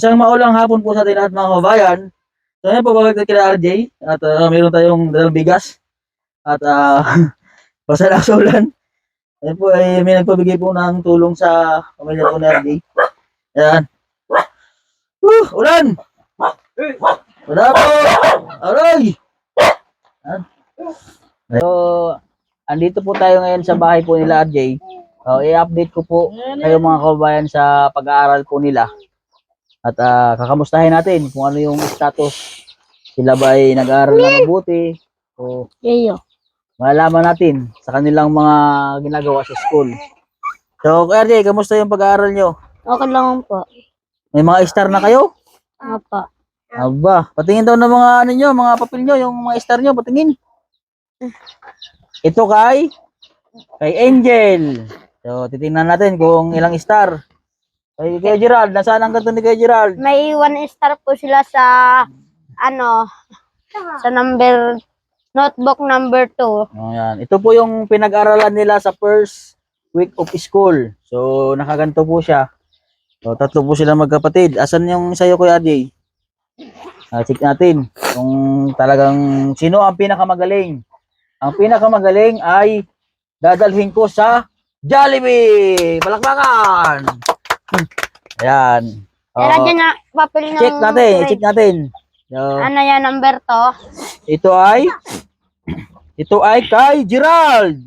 Isang maulang hapon po sa atin lahat mga kabayan. So ngayon po babalik tayo kila RJ at meron tayong dalang bigas at pasalasulan. Ngayon po ay may nagpabigay po ng tulong sa pamilya po ni RJ. Ayan. Ulan! Wala po! Aray! Ayan. So, andito po tayo ngayon sa bahay po nila RJ. So, i-update ko po kayo mga kabayan sa pag-aaral po nila. At kakamustahin natin kung ano yung status. Sila ba ay nag-aaral na mabuti o malalaman natin sa kanilang mga ginagawa sa school. So, RJ, kamusta yung pag-aaral nyo? Okay lang po. May mga star na kayo? Apa. Aba, patingin daw ng mga ano nyo, mga papel nyo, yung mga star nyo, patingin. Ito kay Angel. So, titingnan natin kung ilang star. Kay Gerald, nasaan ang ganito ni Kuya Gerald? May 1 star po sila sa sa notebook number 2. Oh, yan. Ito po yung pinag-aralan nila sa first week of school. So, nakaganto po siya. So, tatlo po sila magkapatid. Asan yung sa'yo, Kuya AJ? Check natin kung talagang sino ang pinakamagaling. Ang pinakamagaling ay dadalhin ko sa Jollibee! Palakpakan! Ayan. Pero dyan na papel ng Check natin, grade. check natin. So, Ano yan, number 2? ito ay kay Gerald.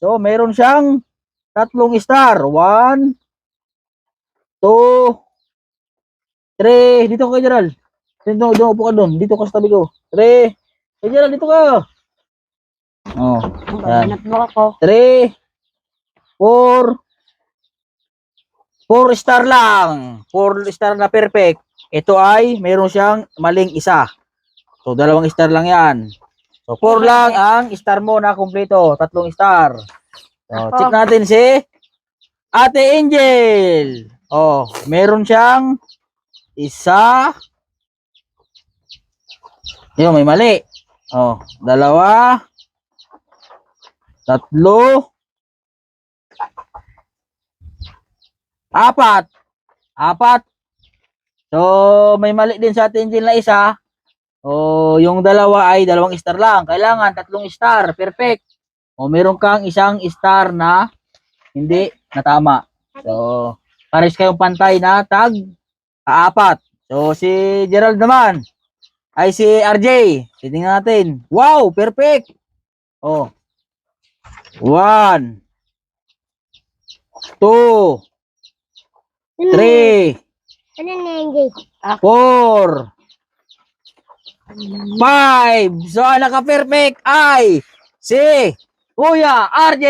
So, meron siyang 3 star. 1, 2, 3. Dito kay Gerald. Dito, upo ka doon. Dito ka sa tabi ko. 3. Kay Gerald, dito ka. Oh, yan. Notebook ako. 3, 4. 4 star lang. 4 star na perfect. Ito ay meron siyang maling isa. So, 2 star lang yan. So, 4 lang ang star mo na kumpleto. 3 star. So, check natin si Ate Angel. Oh, meron siyang isa. Yun, may mali. Oh, 2, 3, 4. 4. So, may mali din sa Ate Angel na isa. O, yung 2 ay 2 star lang. Kailangan 3 star. Perfect. O, meron kang isang star na hindi natama. So, pares kayong pantay na tag 4. So, si Gerald naman ay si RJ. Tingnan natin. Wow, perfect. Oh. 1, 2, 3, Ano na 4, 5. So, ang naka-perfect ay si Kuya RJ.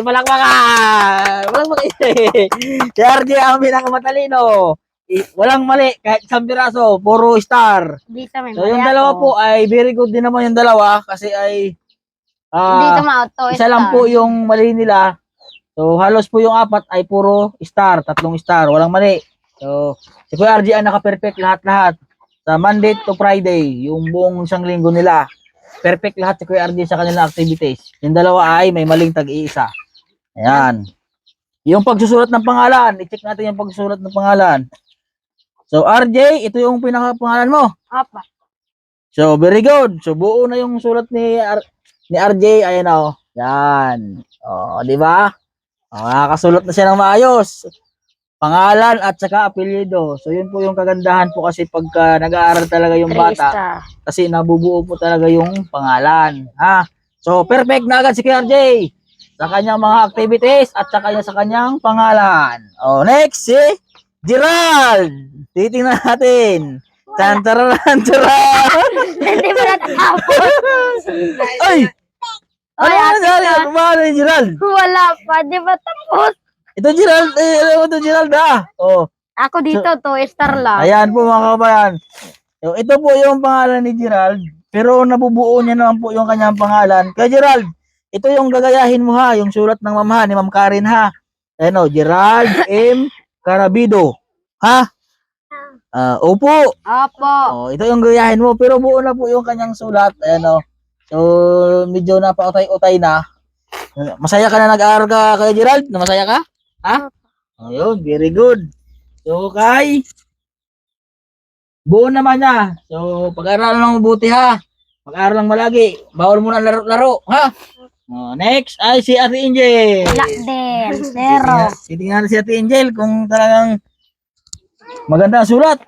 Malakpakan. Si RJ ang pinakamatalino. Walang mali kahit isang piraso. Puro star. Dito may So, yung 2 po ay very good din naman yung 2 kasi ay Dito ma-auto isa lang po yung mali nila. So, halos po yung 4 ay puro star. 3 star. Walang mali. So, si Kuya RJ ang naka-perfect lahat-lahat. Sa Monday to Friday, yung buong isang linggo nila. Perfect lahat si Kuya RJ sa kanilang activities. Yung 2 ay may maling tag-iisa. Ayan. Yung pagsusulat ng pangalan. I-check natin yung pagsusulat ng pangalan. So, RJ, ito yung pinaka-pangalan mo. Apa. So, very good. So, buo na yung sulat ni RJ. Ayan o. Yan. O, di ba? Nakakasulat na siya ng maayos. Pangalan at saka apelyido. So, yun po yung kagandahan po kasi pagka nag-aaral talaga yung 3 bata. star. Kasi nabubuo po talaga yung pangalan. Ha? So, perfect na agad si KRJ sa kanyang mga activities at saka sa kanyang pangalan. O, next, si Gerald. Titingnan natin. Tantararan, taran. Hindi mo natapos. Ay! Ano na ni Gerald? Wala pa. Di ba tapos? Ito Gerald, ito Gerald Oh. Ako dito, 2 star lang. Ayan po mga kabayan. So, ito po yung pangalan ni Gerald. Pero nabubuo niya naman po yung kanyang pangalan. Kaya Gerald, ito yung gagayahin mo ha. Yung sulat ng mama ni Ma'am Karen ha. Ano, Gerald M. Carabido. Ha? Opo. Opo. Oh, ito yung gagayahin mo. Pero buo na po yung kanyang sulat. Ano. So, medyo napautay-utay na. Masaya ka na nag-aaral ka kay Gerald? Masaya ka? Ha? Ayun, very good. So, kay Buo naman niya. So, pag-aralan lang mabuti ha. Mag-aral lang malagi. Bawal muna ang laro-laro, ha? Next ay si Ate Angel. Wala din. Zero. Titingnan si Ate Angel kung talagang maganda ang sulat.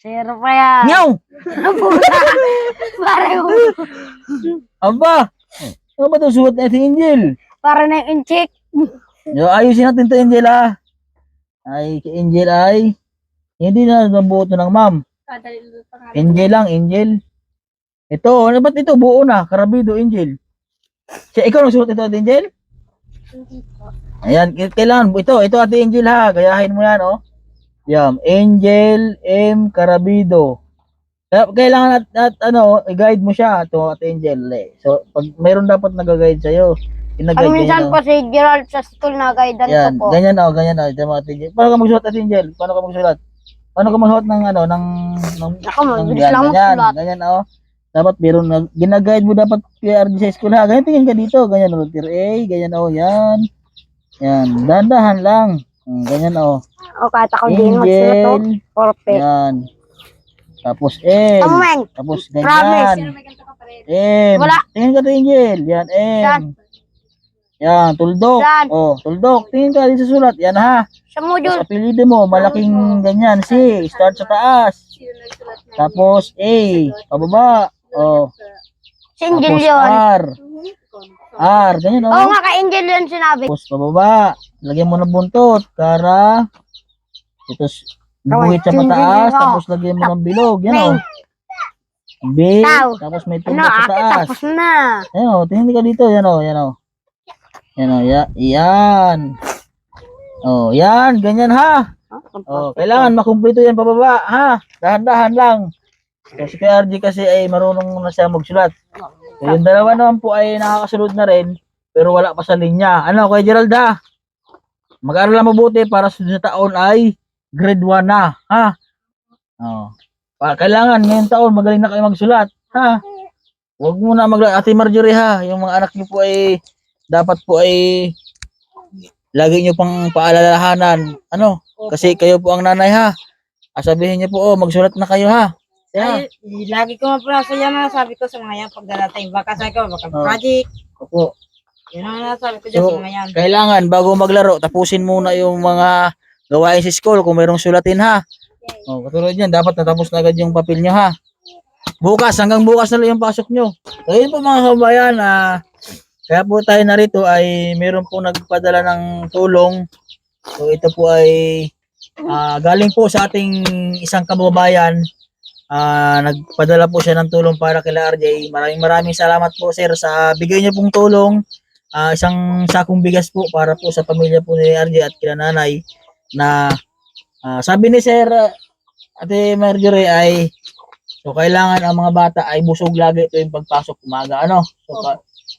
Zero pa yan. Ngaw! Ano po na? Pareho. Aba! Ano ba itong sulat ni Ate Angel? Para na yung check. So, ayusin natin ito, Angel, ha? Ay, si Angel ay hindi na nabuto ng ma'am. Angel lang, Angel. Ito, ano ba't ito? Buo na. Karabido, Angel. Siya, ikaw nagsulat ito, Ate Angel? Ayan, kailangan. Ito, Ate Angel, ha? Gayahin mo yan, oh. Yan, Angel M. Carabido. Kailangan i-guide mo siya to Ate Angel. So, pag mayroon dapat nag-guide sa'yo, Ang minsan po si Gerald sa school na guidance ko yan, po. ganyan, Ito, Ate Angel. Paano ka magsulat, Ate Angel? Paano ka magsulat? Paano ka magsulat ng Ako, mabilis lang magsulat. ganyan, dapat meron na, ginaguide mo dapat PRG sa school, ha? Ganyan, tingin ka dito. Ganyan, letter A, ganyan, yan. Yan, dahan-dahan lang. Ganyan, O kahit ako din magsulat to. Angel. Perfect. Yan. Tapos M. Amen. Tapos Promise. ganyan. M. Wala. Tingin ka, Angel. Yan, M. Saan? Yan, tuldok. Saan? Tuldok. Tingin ka dito sa sulat. Yan, ha. Sa Tapos module. apelido mo, malaking ganyan. C. Start sa taas. Tapos A. Pababa. Si Angel Tapos yun. R. Ganyan, Oo nga, ka-Angel yun sinabi. Tapos pababa. Lagyan mo ng buntot. Para. Ito, buhit sa pataas. Tapos lagyan mo ng bilog. Yan, B. Tao. Tapos may Ano, tuldok sa ate, taas. tapos na. Ayan, tingin ka dito. Yan, yan. Yan, ganyan, ha. Kailangan makumpleto yan pababa, ha. Dahan-dahan lang. Kasi kay RG kasi ay marunong na siya magsulat. So, yung dalawa naman po ay nakakasunod na rin, pero wala pa sa linya. Ano, kay Gerald, ha? Mag-aral lang mabuti para sa taon ay grade 1 na, ha? Kailangan ngayong taon magaling na kayo magsulat, ha? Huwag muna Ate Marjorie, ha? Yung mga anak niyo po ay dapat po ay lagi niyo pang paalalahanan. Ano? Kasi kayo po ang nanay, ha? Sabihin niyo po, magsulat na kayo, ha? Ay, lagi ko maprasa yan na sabi ko sa mga yan pagdala tayong baka sa ko, baka project. Opo. Yun ang nasabi ko dyan So, sa mga yan. kailangan bago maglaro, tapusin muna yung mga gawain sa school kung mayroong sulatin, ha? Katulad yan, dapat natapos na agad yung papel nyo, ha? Hanggang bukas na lang yung pasok nyo. So, yun po mga kabayan, kaya po tayo narito ay meron po nagpadala ng tulong. So, ito po ay galing po sa ating isang kababayan. Nagpadala po siya ng tulong para kay RJ. Maraming salamat po, sir, sa bigay niyo pong tulong. Isang sakong bigas po para po sa pamilya po ni RJ at kila nanay na sabi ni Sir Ate Marjorie ay so kailangan ang mga bata ay busog lagi tuwing pagpasok umaga, ano? So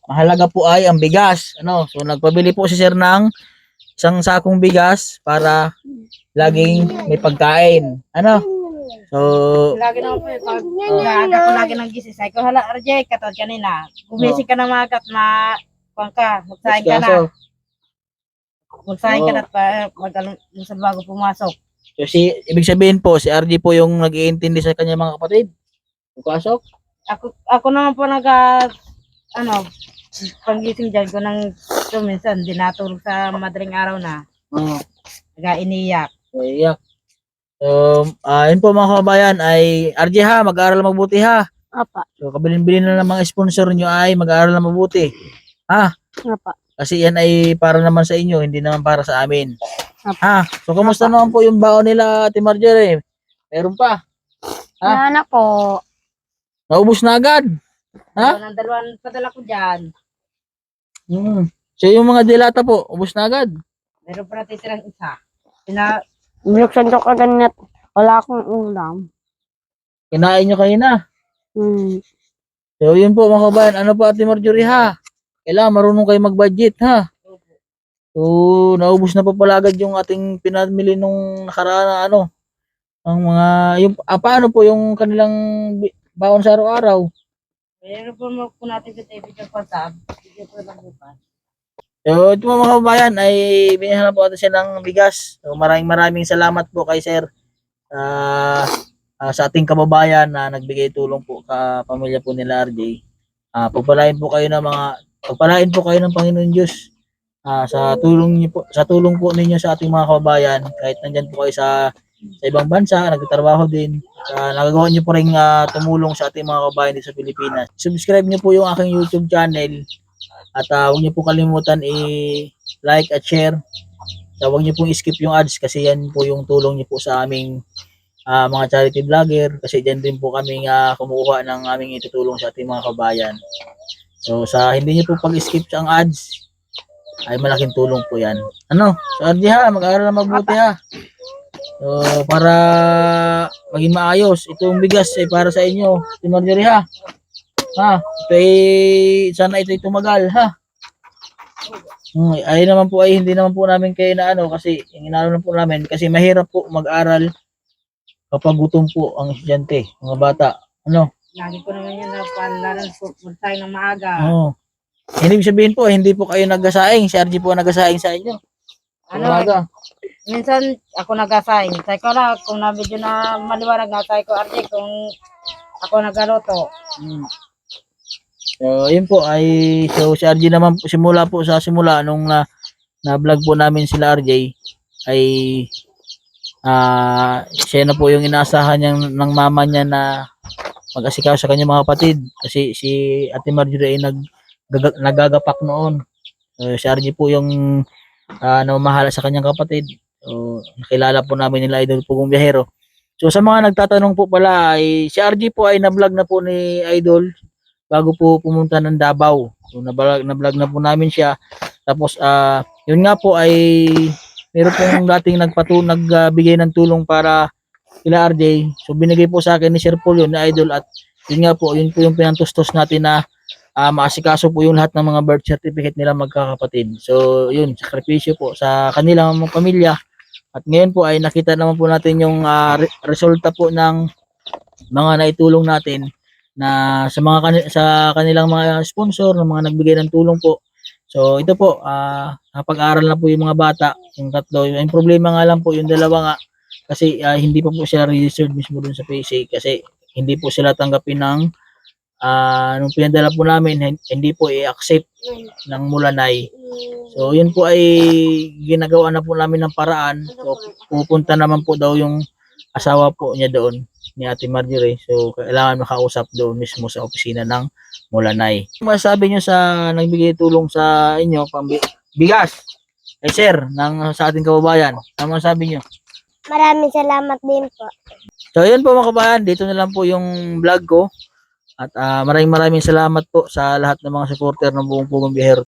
mahalaga po ay ang bigas, ano? So nagpabili po si Sir ng isang sakong bigas para laging may pagkain, ano? So Lagi naman po, pag naaga ko lagi ng gising, sabi ko, hala, RJ, katod kanina, gumising ka na magat na, kuwan ka, magsahin ka na. Magsahin ka na at mag-alusal bago pumasok. So ibig sabihin po, si RJ po yung nag-iintindi sa kanya mga kapatid. Pagpasok? Ako naman po panggising dyan ko nang minsan, di natulog sa madaling araw na. Nag-iniyak. Iyak. So, yun po mga kabayan ay RJ, ha, mag-aaral mabuti, ha. Apa. So, kabilin-bilin na ng mga sponsor nyo ay mag-aaral na mabuti. Ha? Apa. Kasi yan ay para naman sa inyo, hindi naman para sa amin. Apa. Ha? So, kamusta naman po yung baon nila, Ate Marjorie? Meron pa? Ha? Yan po. Naubos na agad? Ha? Ng dalawang padala ko dyan. So, yung mga dilata po, ubos na agad? Meron pa natitirang isa. Binuksan ko kaganit. Wala akong ulam. Kinain nyo kayo na. So, yun po mga kabayan. Ano po, Ate Marjorie, ha? Kailangan marunong kayo mag-budget, ha? So, naubos na pa pala agad yung ating pinamili nung nakaraan na ang mga, paano po yung kanilang baon sa araw-araw? Meron po natin sa TV yung pasab. Bigyan po lang bukas. So, ito mga kabayan ay binihan po natin siya ng bigas. So, maraming salamat po kay Sir. sa ating kababayan na nagbigay tulong po sa pamilya po nila RJ. Pagpalain po kayo ng Panginoon Diyos sa tulong po ninyo sa ating mga kababayan kahit nandyan po kayo sa ibang bansa, nagtatrabaho din. Nagagawa niyo po rin tumulong sa ating mga kababayan dito sa Pilipinas. Subscribe niyo po yung aking YouTube channel at huwag niyo po kalimutan i-like at share. So, huwag niyo pong skip yung ads kasi yan po yung tulong niyo po sa aming mga charity vlogger kasi diyan din po kami kumukuha ng aming itutulong sa ating mga kabayan. So sa hindi niyo po pag-skip ang ads ay malaking tulong po yan. Ano? So RJ ha, mag-aaral na mabuti ha. So para maging maayos, itong bigas ay para sa inyo. Si Marjorie ha. Ha, sana ito'y tumagal ha. Ay naman po ay hindi naman po namin kayo na kasi inaano po namin kasi mahirap po mag-aral kapag gutom po ang estudyante, mga bata. Ano? Lagi ko naman yan na palaran po magsaing ng maaga. Oo. Hindi sabihin po, hindi po kayo nagsasaing. Si RG po ang nagsasaing sa inyo. Ano? Minsan ako nagasaing. Say ko na kung nabidyo na maliwanag na say ko RJ kung ako nagaluto. So, yun po so si RG naman simula nung na-vlog po namin sila RJ ay siya na po yung inaasahan ng mama niya na mag-asikaso sa kanyang mga kapatid kasi si Ate Marjorie ay nagagapak noon. So, si RG po yung namamahala sa kanyang kapatid. So, nakilala po namin nila Idol Pugong Biyahero. So sa mga nagtatanong po pala ay si RG po ay na-vlog na po ni Idol bago po pumunta ng Davao. So na-vlog na po namin siya. Tapos yun nga po ay meron pong dating nagbigay ng tulong para kila RJ. So binigay po sa akin ni Sir Paul yun, ni Idol, at yun nga po, yun po yung pinantustos natin na maasikaso po yung lahat ng mga birth certificate nila magkakapatid. So yun, sakripisyo po sa kanilang mga pamilya. At ngayon po ay nakita naman po natin yung resulta po ng mga naitulong natin na sa kanilang mga sponsor, ng mga nagbigay ng tulong po. So ito po, napag-aral na po yung mga bata, yung tatlo. Yung problema nga lang po yung dalawa nga kasi hindi pa po sila registered mismo dun sa PSA kasi hindi po sila tanggapin ng nung pinadala po namin, hindi po i-accept ng Mulanay. So yun po ay ginagawa na po namin ng paraan. So pupunta naman po daw yung asawa po niya doon, ni Ate Marjorie. So kailangan makausap doon mismo sa opisina ng Mulanay. Masabi niyo sa nagbigay tulong sa inyo, bigas, sir, sa ating kababayan. Ano masabi niyo? Maraming salamat din po. So yun po mga kabayan, dito na lang po yung vlog ko. At maraming salamat po sa lahat ng mga supporter ng Buong Pugong Biyahero